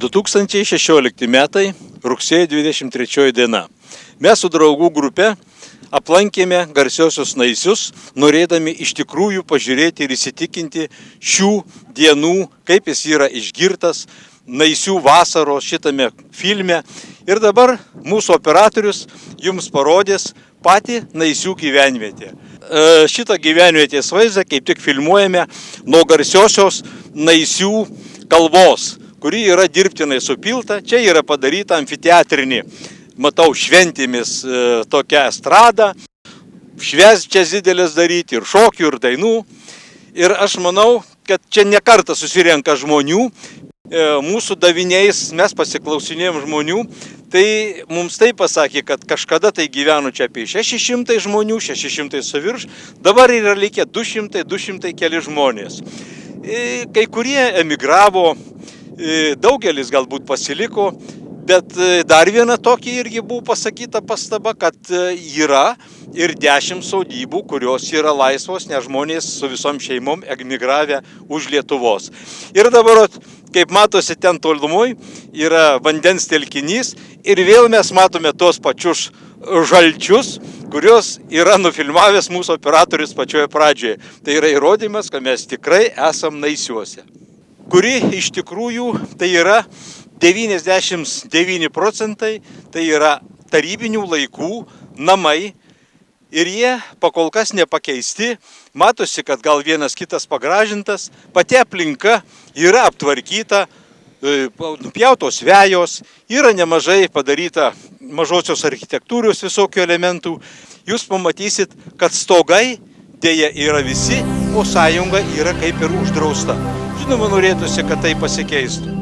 2016 metai, rugsėjo 23 diena. Mes su draugų grupe aplankėme garsiosios Naisius, norėdami iš tikrųjų pažiūrėti ir įsitikinti šių dienų, kaip jis yra išgirtas Naisių vasaros šitame filme. Ir dabar mūsų operatorius jums parodės patį Naisių gyvenvietę. Šitą gyvenvietės vaizdą kaip tik filmuojame nuo garsiosios Naisių kalvos, kuri yra dirbtinai supilta. Čia yra padaryta amfiteatrinė, matau, šventėmis tokia estrada, švęsčias didelės daryti ir šokių, ir dainų. Ir aš manau, kad čia ne kartą susirenka žmonių, mūsų daviniais mes pasiklausinėjom žmonių, tai mums tai pasakė, kad kažkada tai gyveno čia apie 600 žmonių, 600 su virš, dabar yra likę 200 keli žmonės. Kai kurie emigravo, daugelis galbūt pasiliko, bet dar viena tokia irgi buvo pasakyta pastaba, kad yra ir 10 sodybų, kurios yra laisvos, nes žmonės su visom šeimom emigravę už Lietuvos. Ir dabar, kaip matosi, ten tolumoj yra vandens telkinys ir vėl mes matome tos pačius žalčius, kurios yra nufilmavęs mūsų operatorius pačioje pradžioje. Tai yra įrodymas, kad mes tikrai esam Naisiuose, kuri iš tikrųjų tai yra 99%, tai yra tarybinių laikų namai ir jie pakol kas nepakeisti. Matosi, kad gal vienas kitas pagražintas, pati aplinka yra aptvarkyta, nupjautos vejos, yra nemažai padaryta mažosios architektūros visokių elementų. Jūs pamatysit, kad stogai dėja yra visi, o sąjunga yra kaip ir uždrausta. Žinoma, norėtųsi, kad tai pasikeistų.